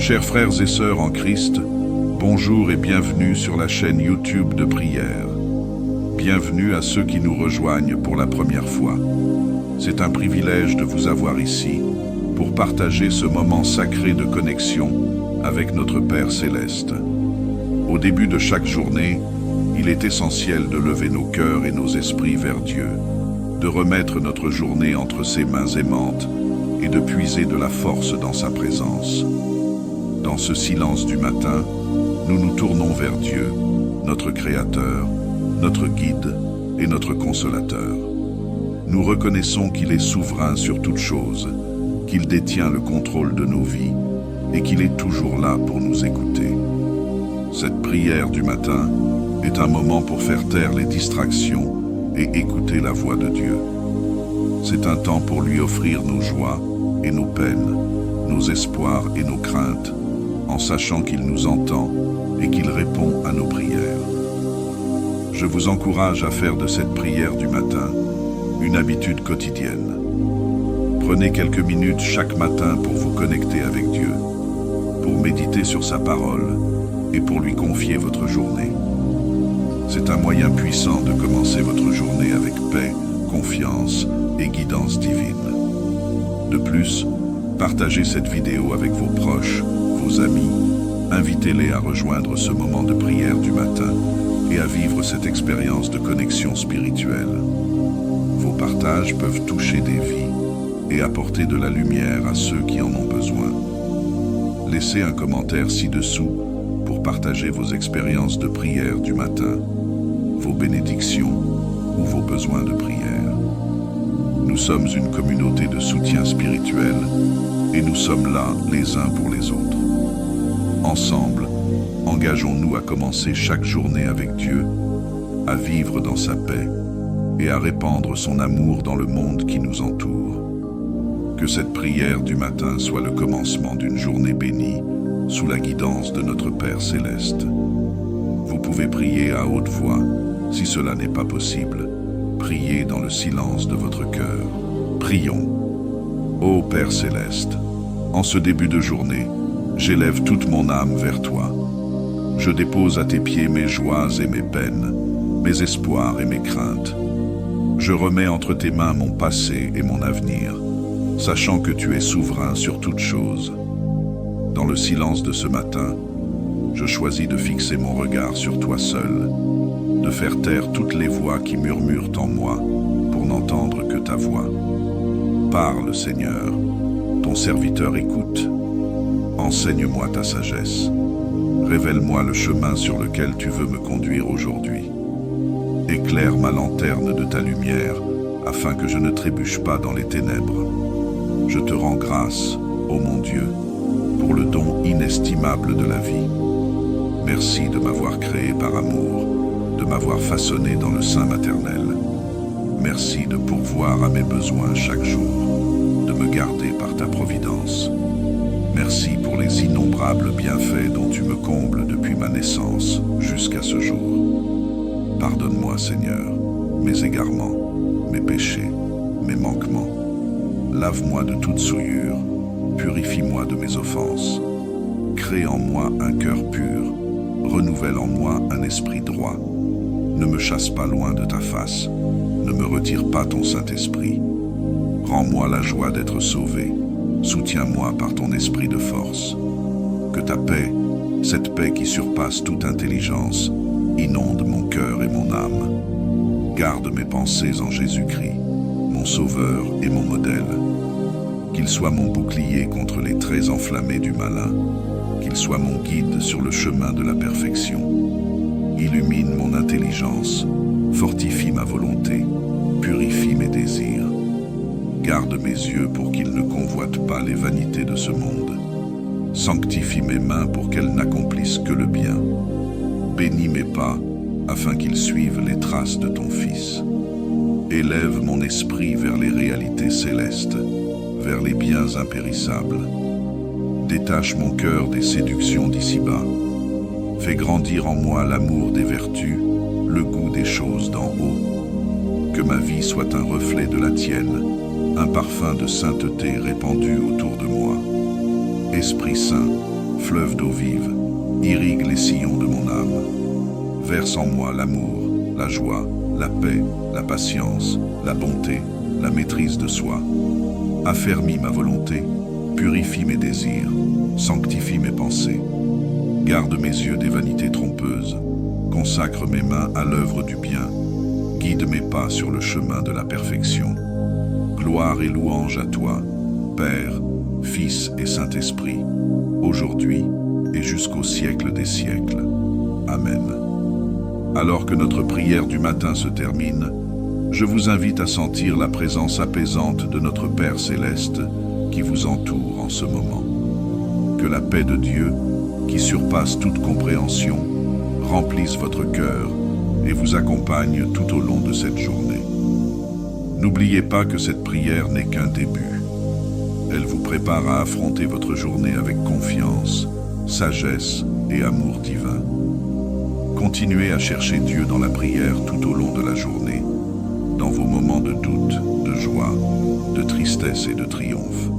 Chers frères et sœurs en Christ, bonjour et bienvenue sur la chaîne YouTube de prière. Bienvenue à ceux qui nous rejoignent pour la première fois. C'est un privilège de vous avoir ici pour partager ce moment sacré de connexion avec notre Père Céleste. Au début de chaque journée, il est essentiel de lever nos cœurs et nos esprits vers Dieu, de remettre notre journée entre ses mains aimantes et de puiser de la force dans sa présence. Dans ce silence du matin, nous nous tournons vers Dieu, notre Créateur, notre Guide et notre Consolateur. Nous reconnaissons qu'il est souverain sur toute chose, qu'il détient le contrôle de nos vies et qu'il est toujours là pour nous écouter. Cette prière du matin est un moment pour faire taire les distractions et écouter la voix de Dieu. C'est un temps pour lui offrir nos joies et nos peines, nos espoirs et nos craintes, en sachant qu'il nous entend et qu'il répond à nos prières. Je vous encourage à faire de cette prière du matin une habitude quotidienne. Prenez quelques minutes chaque matin pour vous connecter avec Dieu, pour méditer sur sa parole et pour lui confier votre journée. C'est un moyen puissant de commencer votre journée avec paix, confiance et guidance divine. De plus, partagez cette vidéo avec vos proches, vos amis, invitez-les à rejoindre ce moment de prière du matin et à vivre cette expérience de connexion spirituelle. Vos partages peuvent toucher des vies et apporter de la lumière à ceux qui en ont besoin. Laissez un commentaire ci-dessous pour partager vos expériences de prière du matin, vos bénédictions ou vos besoins de prière. Nous sommes une communauté de soutien spirituel et nous sommes là les uns pour les autres. Ensemble, engageons-nous à commencer chaque journée avec Dieu, à vivre dans sa paix et à répandre son amour dans le monde qui nous entoure. Que cette prière du matin soit le commencement d'une journée bénie sous la guidance de notre Père Céleste. Vous pouvez prier à haute voix si cela n'est pas possible. Priez dans le silence de votre cœur. Prions. Ô Père Céleste, en ce début de journée, j'élève toute mon âme vers toi. Je dépose à tes pieds mes joies et mes peines, mes espoirs et mes craintes. Je remets entre tes mains mon passé et mon avenir, sachant que tu es souverain sur toutes choses. Dans le silence de ce matin, je choisis de fixer mon regard sur toi seul, de faire taire toutes les voix qui murmurent en moi pour n'entendre que ta voix. Parle, Seigneur, ton serviteur écoute. Enseigne-moi ta sagesse. Révèle-moi le chemin sur lequel tu veux me conduire aujourd'hui. Éclaire ma lanterne de ta lumière, afin que je ne trébuche pas dans les ténèbres. Je te rends grâce, ô mon Dieu, pour le don inestimable de la vie. Merci de m'avoir créé par amour, de m'avoir façonné dans le sein maternel. Merci de pourvoir à mes besoins chaque jour, de me garder par ta providence. Merci pour les innombrables bienfaits dont tu me combles depuis ma naissance jusqu'à ce jour. Pardonne-moi, Seigneur, mes égarements, mes péchés, mes manquements. Lave-moi de toute souillure, purifie-moi de mes offenses. Crée en moi un cœur pur, renouvelle en moi un esprit droit. Ne me chasse pas loin de ta face, ne me retire pas ton Saint-Esprit. Rends-moi la joie d'être sauvé, soutiens-moi par ton esprit de force. Que ta paix, cette paix qui surpasse toute intelligence, inonde mon cœur et mon âme. Garde mes pensées en Jésus-Christ, mon Sauveur et mon modèle. Qu'il soit mon bouclier contre les traits enflammés du malin, qu'il soit mon guide sur le chemin de la perfection. Illumine mon intelligence, fortifie ma volonté, purifie mes désirs. Garde mes yeux pour qu'ils ne convoitent pas les vanités de ce monde. Sanctifie mes mains pour qu'elles n'accomplissent que le bien. Bénis mes pas afin qu'ils suivent les traces de ton Fils. Élève mon esprit vers les réalités célestes, vers les biens impérissables. Détache mon cœur des séductions d'ici-bas. Fais grandir en moi l'amour des vertus, le goût des choses d'en haut. Que ma vie soit un reflet de la tienne, un parfum de sainteté répandu autour de moi. Esprit Saint, fleuve d'eau vive, irrigue les sillons de mon âme. Verse en moi l'amour, la joie, la paix, la patience, la bonté, la maîtrise de soi. Affermis ma volonté, purifie mes désirs, sanctifie mes pensées. Garde mes yeux des vanités trompeuses, consacre mes mains à l'œuvre du bien, guide mes pas sur le chemin de la perfection. Gloire et louange à toi, Père, Fils et Saint-Esprit, aujourd'hui et jusqu'au siècle des siècles. Amen. Alors que notre prière du matin se termine, je vous invite à sentir la présence apaisante de notre Père Céleste qui vous entoure en ce moment. Que la paix de Dieu, qui surpasse toute compréhension, remplisse votre cœur et vous accompagne tout au long de cette journée. N'oubliez pas que cette prière n'est qu'un début. Elle vous prépare à affronter votre journée avec confiance, sagesse et amour divin. Continuez à chercher Dieu dans la prière tout au long de la journée, dans vos moments de doute, de joie, de tristesse et de triomphe.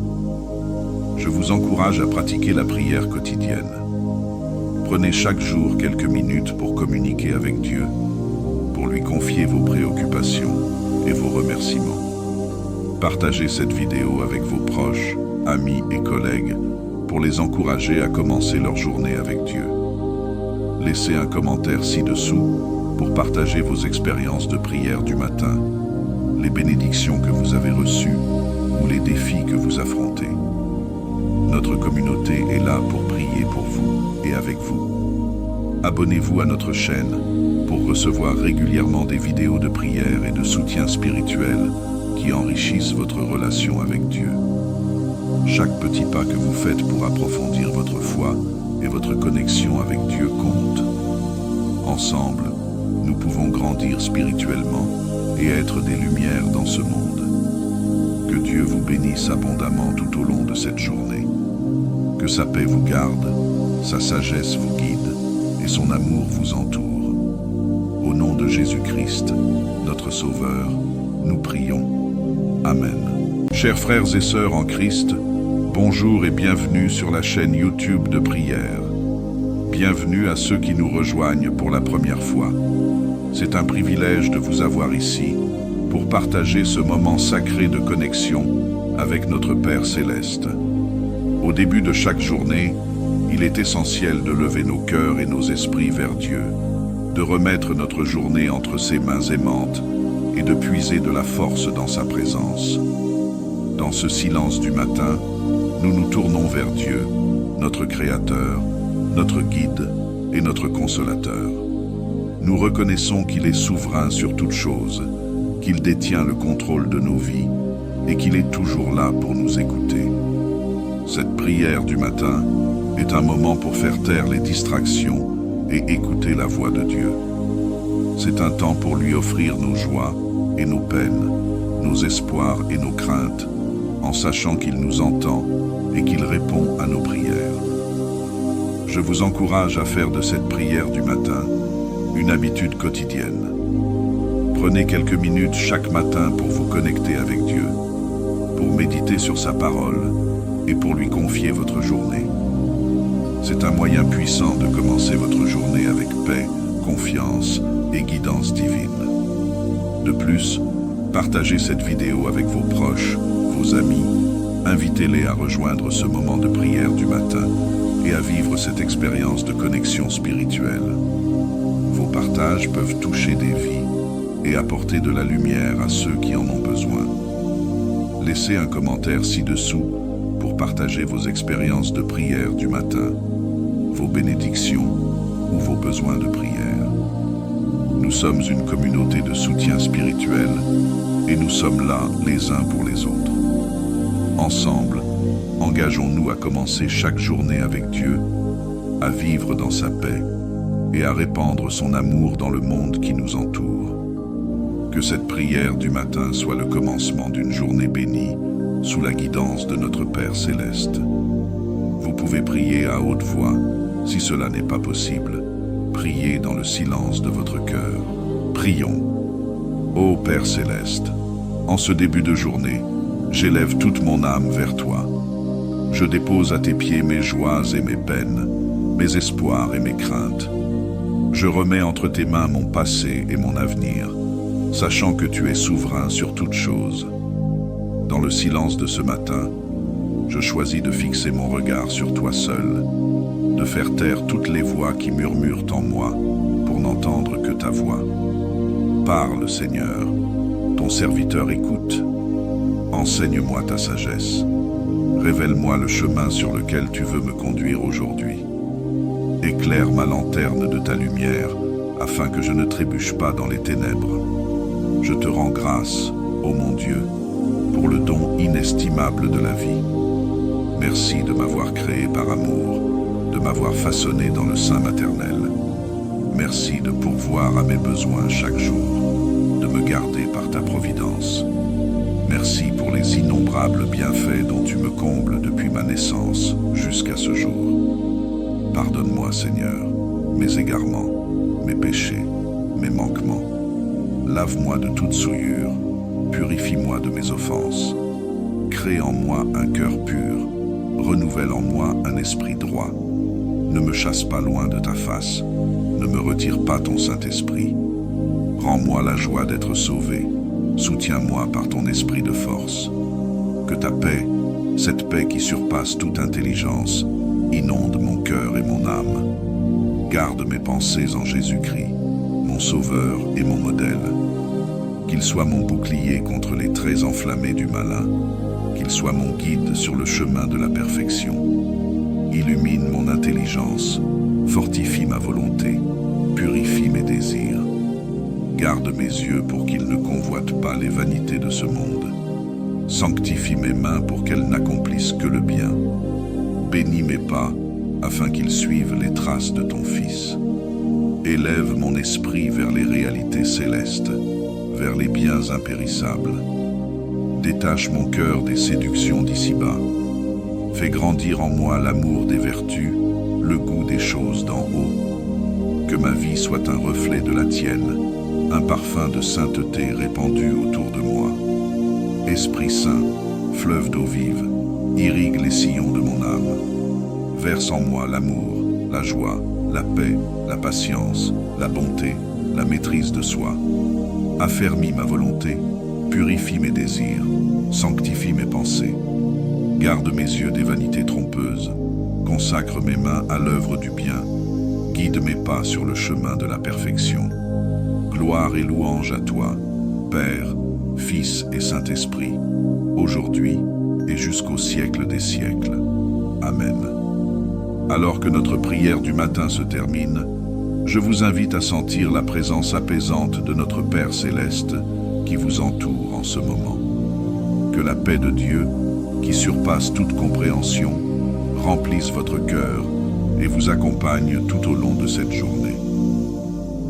Je vous encourage à pratiquer la prière quotidienne. Prenez chaque jour quelques minutes pour communiquer avec Dieu, pour lui confier vos préoccupations et vos remerciements. Partagez cette vidéo avec vos proches, amis et collègues pour les encourager à commencer leur journée avec Dieu. Laissez un commentaire ci-dessous pour partager vos expériences de prière du matin, les bénédictions que vous avez reçues ou les défis que vous affrontez. Notre communauté est là pour prier pour vous et avec vous. Abonnez-vous à notre chaîne pour recevoir régulièrement des vidéos de prière et de soutien spirituel qui enrichissent votre relation avec Dieu. Chaque petit pas que vous faites pour approfondir votre foi et votre connexion avec Dieu compte. Ensemble, nous pouvons grandir spirituellement et être des lumières dans ce monde. Que Dieu vous bénisse abondamment tout au long de cette journée. Que sa paix vous garde, sa sagesse vous guide et son amour vous entoure. Au nom de Jésus-Christ, notre Sauveur, nous prions. Amen. Chers frères et sœurs en Christ, bonjour et bienvenue sur la chaîne YouTube de prière. Bienvenue à ceux qui nous rejoignent pour la première fois. C'est un privilège de vous avoir ici pour partager ce moment sacré de connexion avec notre Père Céleste. Au début de chaque journée, il est essentiel de lever nos cœurs et nos esprits vers Dieu, de remettre notre journée entre ses mains aimantes et de puiser de la force dans sa présence. Dans ce silence du matin, nous nous tournons vers Dieu, notre Créateur, notre Guide et notre Consolateur. Nous reconnaissons qu'il est souverain sur toute chose, qu'il détient le contrôle de nos vies et qu'il est toujours là pour nous écouter. Cette prière du matin est un moment pour faire taire les distractions et écouter la voix de Dieu. C'est un temps pour lui offrir nos joies et nos peines, nos espoirs et nos craintes, en sachant qu'il nous entend et qu'il répond à nos prières. Je vous encourage à faire de cette prière du matin une habitude quotidienne. Prenez quelques minutes chaque matin pour vous connecter avec Dieu, pour méditer sur sa parole et pour lui confier votre journée. C'est un moyen puissant de commencer votre journée avec paix, confiance et guidance divine. De plus, partagez cette vidéo avec vos proches, vos amis, invitez-les à rejoindre ce moment de prière du matin et à vivre cette expérience de connexion spirituelle. Vos partages peuvent toucher des vies et apporter de la lumière à ceux qui en ont besoin. Laissez un commentaire ci-dessous pour partager vos expériences de prière du matin, vos bénédictions ou vos besoins de prière. Nous sommes une communauté de soutien spirituel et nous sommes là les uns pour les autres. Ensemble, engageons-nous à commencer chaque journée avec Dieu, à vivre dans sa paix et à répandre son amour dans le monde qui nous entoure. Que cette prière du matin soit le commencement d'une journée bénie sous la guidance de notre Père Céleste. Vous pouvez prier à haute voix. Si cela n'est pas possible, priez dans le silence de votre cœur. Prions. Ô Père Céleste, en ce début de journée, j'élève toute mon âme vers toi. Je dépose à tes pieds mes joies et mes peines, mes espoirs et mes craintes. Je remets entre tes mains mon passé et mon avenir, sachant que tu es souverain sur toutes choses. Dans le silence de ce matin, je choisis de fixer mon regard sur toi seul, de faire taire toutes les voix qui murmurent en moi, pour n'entendre que ta voix. Parle, Seigneur, ton serviteur écoute. Enseigne-moi ta sagesse. Révèle-moi le chemin sur lequel tu veux me conduire aujourd'hui. Éclaire ma lanterne de ta lumière, afin que je ne trébuche pas dans les ténèbres. Je te rends grâce, ô mon Dieu, pour le don inestimable de la vie. Merci de m'avoir créé par amour, de m'avoir façonné dans le sein maternel. Merci de pourvoir à mes besoins chaque jour, de me garder par ta providence. Merci pour les innombrables bienfaits dont tu me combles depuis ma naissance jusqu'à ce jour. Pardonne-moi, Seigneur, mes égarements, mes péchés, mes manquements. Lave-moi de toute souillure, purifie-moi de mes offenses. Crée en moi un cœur pur, renouvelle en moi un esprit droit. Ne me chasse pas loin de ta face, ne me retire pas ton Saint-Esprit. Rends-moi la joie d'être sauvé, soutiens-moi par ton esprit de force. Que ta paix, cette paix qui surpasse toute intelligence, inonde mon cœur et mon âme. Garde mes pensées en Jésus-Christ, mon Sauveur et mon modèle. Qu'il soit mon bouclier contre les traits enflammés du malin, qu'il soit mon guide sur le chemin de la perfection. Illumine mon intelligence, fortifie ma volonté, purifie mes désirs. Garde mes yeux pour qu'ils ne convoitent pas les vanités de ce monde. Sanctifie mes mains pour qu'elles n'accomplissent que le bien. Bénis mes pas, afin qu'ils suivent les traces de ton Fils. Élève mon esprit vers les réalités célestes, vers les biens impérissables. Détache mon cœur des séductions d'ici-bas. Fais grandir en moi l'amour des vertus, le goût des choses d'en haut. Que ma vie soit un reflet de la tienne, un parfum de sainteté répandu autour de moi. Esprit Saint, fleuve d'eau vive, irrigue les sillons de mon âme. Verse en moi l'amour, la joie, la paix, la patience, la bonté, la maîtrise de soi. Affermis ma volonté, purifie mes désirs, sanctifie mes pensées. Garde mes yeux des vanités trompeuses, consacre mes mains à l'œuvre du bien, guide mes pas sur le chemin de la perfection. Gloire et louange à toi, Père, Fils et Saint-Esprit, aujourd'hui et jusqu'au siècle des siècles. Amen. Alors que notre prière du matin se termine, je vous invite à sentir la présence apaisante de notre Père Céleste qui vous entoure en ce moment. Que la paix de Dieu, qui surpasse toute compréhension, remplisse votre cœur et vous accompagne tout au long de cette journée.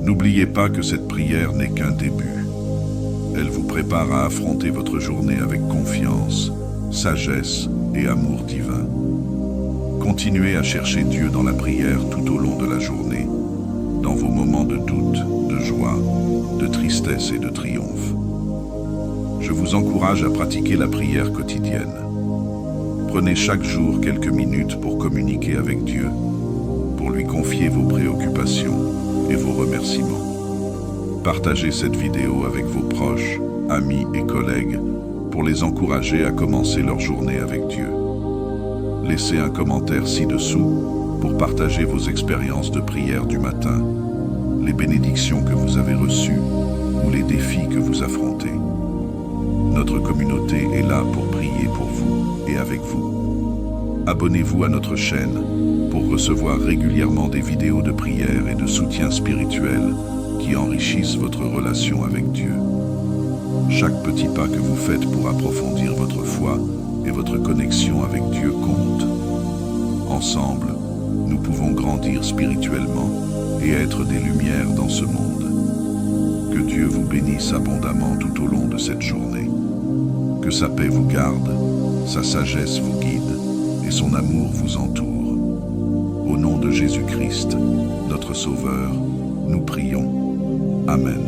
N'oubliez pas que cette prière n'est qu'un début. Elle vous prépare à affronter votre journée avec confiance, sagesse et amour divin. Continuez à chercher Dieu dans la prière tout au long de la journée, dans vos moments de doute, de joie, de tristesse et de triomphe. Je vous encourage à pratiquer la prière quotidienne. Prenez chaque jour quelques minutes pour communiquer avec Dieu, pour lui confier vos préoccupations et vos remerciements. Partagez cette vidéo avec vos proches, amis et collègues pour les encourager à commencer leur journée avec Dieu. Laissez un commentaire ci-dessous pour partager vos expériences de prière du matin, les bénédictions que vous avez reçues ou les défis que vous affrontez. Notre communauté est là pour prier pour vous et avec vous. Abonnez-vous à notre chaîne pour recevoir régulièrement des vidéos de prière et de soutien spirituel qui enrichissent votre relation avec Dieu. Chaque petit pas que vous faites pour approfondir votre foi et votre connexion avec Dieu compte. Ensemble, nous pouvons grandir spirituellement et être des lumières dans ce monde. Que Dieu vous bénisse abondamment tout au long de cette journée. Que sa paix vous garde, sa sagesse vous guide et son amour vous entoure. Au nom de Jésus-Christ, notre Sauveur, nous prions. Amen.